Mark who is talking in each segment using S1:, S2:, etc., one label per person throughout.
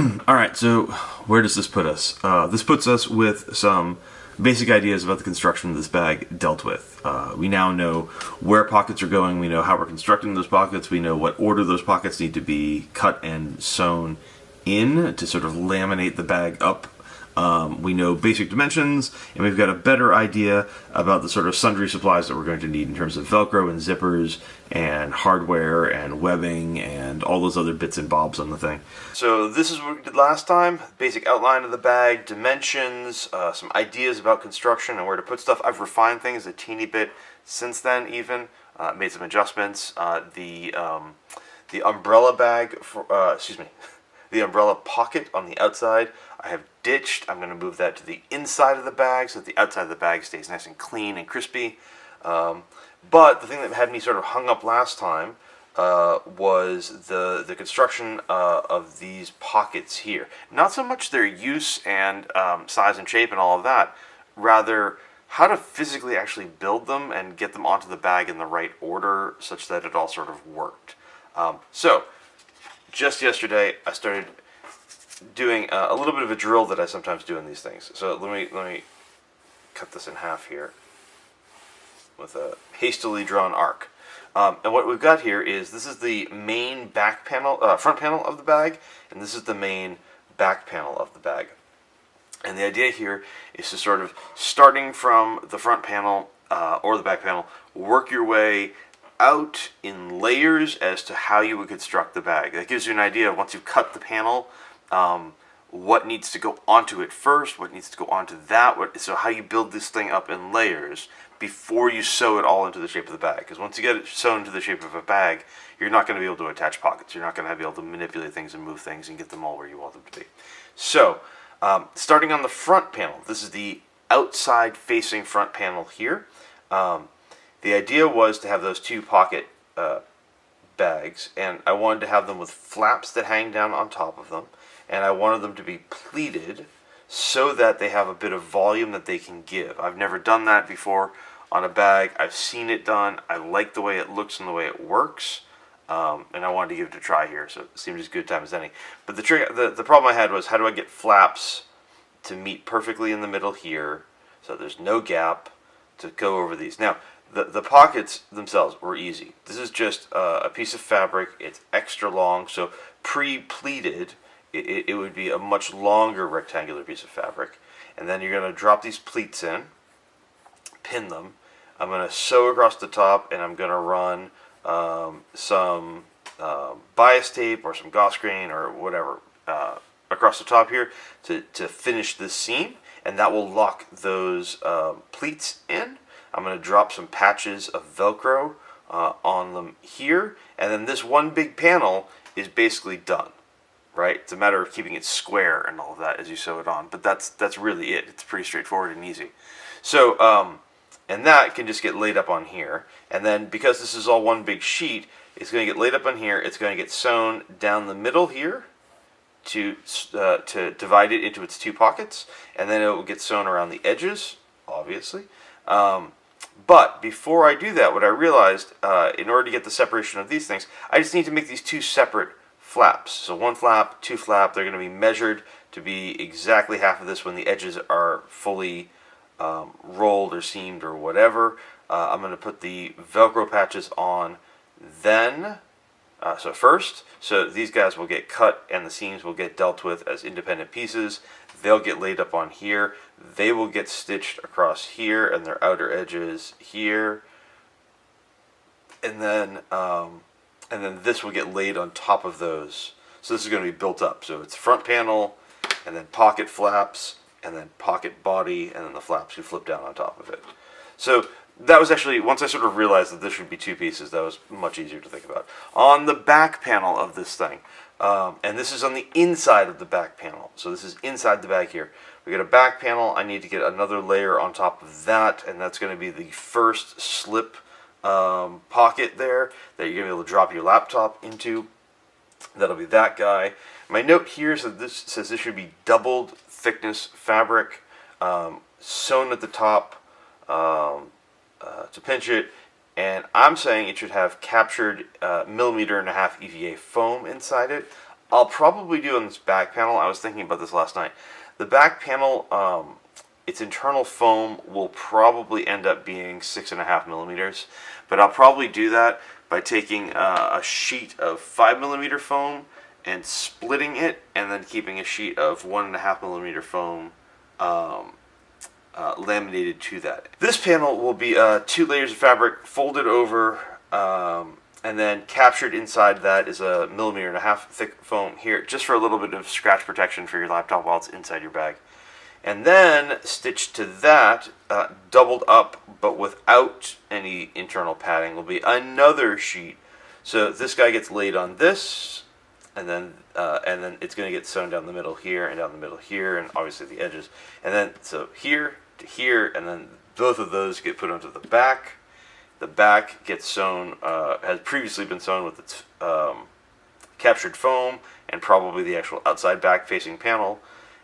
S1: Alright, so where does this put us? This puts us with some basic ideas about the construction of this bag dealt with. We now know where pockets are going, we know how we're constructing those pockets, we know what order those pockets need to be cut and sewn in to sort of laminate the bag up. We know basic dimensions, and we've got a better idea about the sort of sundry supplies that we're going to need in terms of Velcro and zippers and hardware and webbing and all those other bits and bobs on the thing. So this is what we did last time. Basic outline of the bag, dimensions, some ideas about construction and where to put stuff. I've refined things a teeny bit since then even. Made some adjustments. The umbrella bag, the umbrella pocket on the outside, I have ditched. I'm going to move that to the inside of the bag so that the outside of the bag stays nice and clean and crispy. But the thing that had me sort of hung up last time was the construction of these pockets here. Not so much their use and size and shape and all of that, rather how to physically actually build them and get them onto the bag in the right order such that it all sort of worked. So just yesterday I started doing a little bit of a drill that I sometimes do in these things. So let me cut this in half here with a hastily drawn arc. And what we've got here is this is the main back panel, front panel of the bag, and this is the main back panel of the bag. And the idea here is to sort of, starting from the front panel or the back panel, work your way out in layers as to how you would construct the bag. That gives you an idea of, once you've cut the panel, what needs to go onto it first, what needs to go onto that, so how you build this thing up in layers before you sew it all into the shape of the bag. Because once you get it sewn into the shape of a bag, you're not going to be able to attach pockets. You're not going to be able to manipulate things and move things and get them all where you want them to be. So, starting on the front panel, this is the outside facing front panel here. The idea was to have those two pocket bags, and I wanted to have them with flaps that hang down on top of them, and I wanted them to be pleated so that they have a bit of volume that they can give. I've never done that before on a bag. I've seen it done. I like the way it looks and the way it works, and I wanted to give it a try here, so it seemed as good a time as any. But the problem I had was, how do I get flaps to meet perfectly in the middle here so there's no gap to go over these? Now, the pockets themselves were easy. This is just a piece of fabric. It's extra long, so pre-pleated, it would be a much longer rectangular piece of fabric. And then you're going to drop these pleats in, pin them. I'm going to sew across the top, and I'm going to run some bias tape or some gauze grain or whatever across the top here to finish this seam, and that will lock those pleats in. I'm going to drop some patches of Velcro on them here, and then this one big panel is basically done, right? It's a matter of keeping it square and all of that as you sew it on, but that's really it. It's pretty straightforward and easy. So, and that can just get laid up on here, and then because this is all one big sheet, it's going to get laid up on here, it's going to get sewn down the middle here to divide it into its two pockets, and then it will get sewn around the edges, obviously. But before I do that, what I realized, in order to get the separation of these things, I just need to make these two separate flaps. So one flap, two flap, they're going to be measured to be exactly half of this when the edges are fully rolled or seamed or whatever. I'm going to put the Velcro patches on then. So first, so these guys will get cut and the seams will get dealt with as independent pieces. They'll get laid up on here. They will get stitched across here and their outer edges here. And then this will get laid on top of those. So this is going to be built up. So it's front panel, and then pocket flaps, and then pocket body, and then the flaps who flip down on top of it. So that was actually, once I sort of realized that this should be two pieces, that was much easier to think about. On the back panel of this thing, and this is on the inside of the back panel, so this is inside the bag here. We got a back panel, I need to get another layer on top of that, and that's going to be the first slip pocket there that you're going to be able to drop your laptop into. That'll be that guy. My note here says this should be doubled thickness fabric, sewn at the top to pinch it, and I'm saying it should have captured 1.5mm EVA foam inside it. I'll probably do on this back panel, I was thinking about this last night, the back panel, its internal foam will probably end up being 6.5 millimeters, but I'll probably do that by taking a sheet of 5 millimeter foam and splitting it, and then keeping a sheet of 1.5 millimeter foam laminated to that. This panel will be 2 layers of fabric folded over, and then captured inside that is a 1.5 millimeter thick foam here, just for a little bit of scratch protection for your laptop while it's inside your bag. And then stitched to that, doubled up but without any internal padding, will be another sheet. So this guy gets laid on this, and then it's going to get sewn down the middle here and down the middle here, and obviously the edges. And then so here to here, and then both of those get put onto the back. The back gets sewn, has previously been sewn with its captured foam and probably the actual outside back facing panel,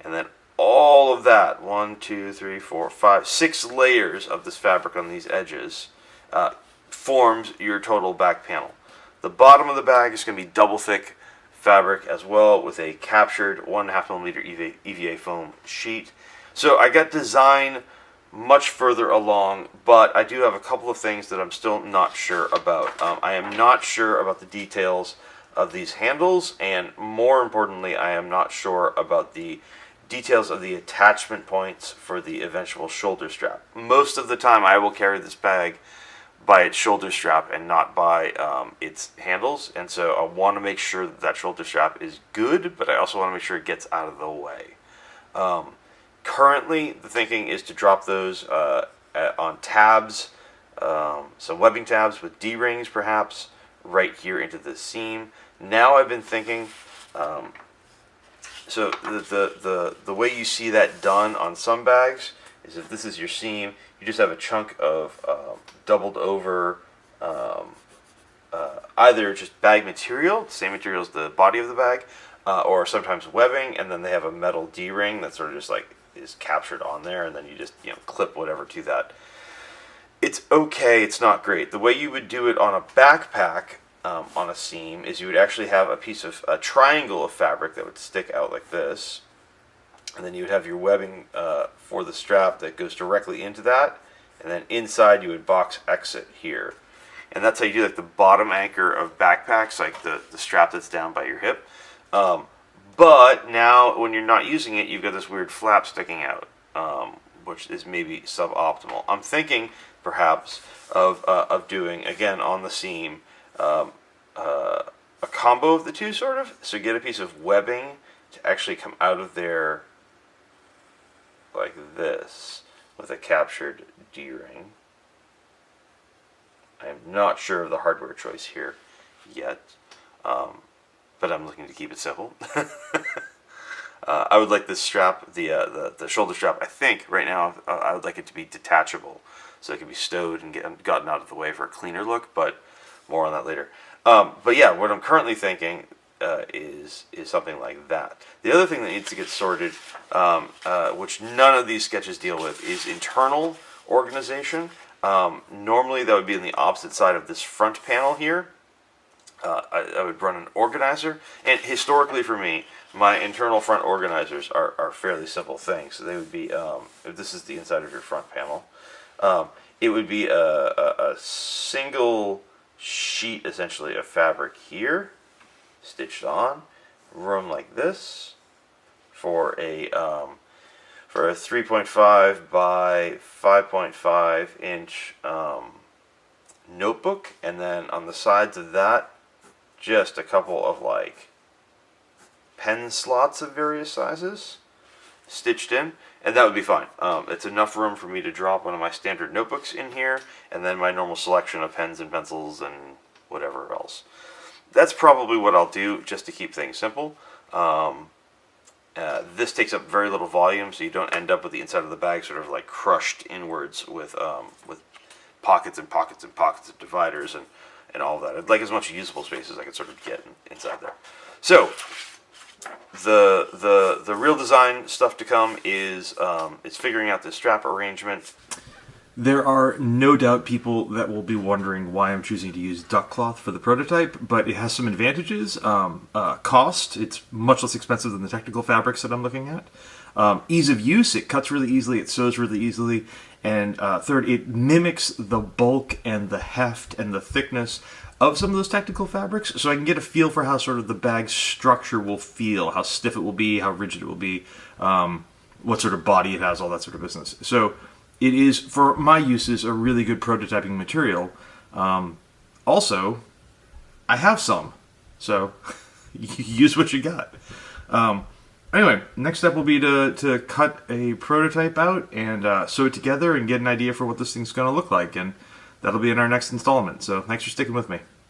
S1: and then all of that, 1, 2, 3, 4, 5, 6 layers of this fabric on these edges forms your total back panel. The bottom of the bag is going to be double thick fabric as well, with a captured 1.5 millimeter EVA foam sheet. So I got design much further along, but I do have a couple of things that I'm still not sure about. I am not sure about the details of these handles, and more importantly, I am not sure about the details of the attachment points for the eventual shoulder strap. Most of the time I will carry this bag by its shoulder strap and not by its handles, and so I want to make sure that that shoulder strap is good, but I also want to make sure it gets out of the way. Currently, the thinking is to drop those on tabs, some webbing tabs with D-rings perhaps, right here into the seam. Now I've been thinking, so the way you see that done on some bags is, if this is your seam, you just have a chunk of doubled over either just bag material, the same material as the body of the bag, or sometimes webbing, and then they have a metal D-ring that sort of just like is captured on there, and then you just clip whatever to that. It's okay, it's not great. The way you would do it on a backpack on a seam is you would actually have a triangle of fabric that would stick out like this, and then you would have your webbing for the strap that goes directly into that, and then inside you would box exit here. And that's how you do like the bottom anchor of backpacks, like the strap that's down by your hip. But now when you're not using it, you've got this weird flap sticking out, which is maybe suboptimal. I'm thinking perhaps of doing, again on the seam, a combo of the two, sort of. So get a piece of webbing to actually come out of there like this with a captured D-ring. I'm not sure of the hardware choice here yet, but I'm looking to keep it simple. I would like this strap, the shoulder strap, I think right now I would like it to be detachable, so it can be stowed and gotten out of the way for a cleaner look, but more on that later. But yeah, what I'm currently thinking is something like that. The other thing that needs to get sorted, which none of these sketches deal with, is internal organization. Normally that would be on the opposite side of this front panel here. I would run an organizer, and historically for me, my internal front organizers are fairly simple things. So they would be, if this is the inside of your front panel, it would be a single sheet essentially of fabric here, stitched on, room like this, for a 3.5 by 5.5 inch notebook, and then on the sides of that, just a couple of like pen slots of various sizes stitched in, and that would be fine. It's enough room for me to drop one of my standard notebooks in here, and then my normal selection of pens and pencils and whatever else. That's probably what I'll do, just to keep things simple. This takes up very little volume, so you don't end up with the inside of the bag sort of like crushed inwards with pockets and pockets and pockets of dividers and all that. I'd like as much usable space as I could sort of get inside there. So the real design stuff to come is figuring out the strap arrangement. There are no doubt people that will be wondering why I'm choosing to use duck cloth for the prototype, but it has some advantages. Cost, it's much less expensive than the technical fabrics that I'm looking at. Ease of use, it cuts really easily, it sews really easily. And third, it mimics the bulk and the heft and the thickness of some of those technical fabrics, so I can get a feel for how sort of the bag's structure will feel, how stiff it will be, how rigid it will be, what sort of body it has, all that sort of business. So it is, for my uses, a really good prototyping material. Also, I have some, so use what you got. Anyway, next step will be to cut a prototype out and sew it together and get an idea for what this thing's going to look like, and that'll be in our next installment. So thanks for sticking with me.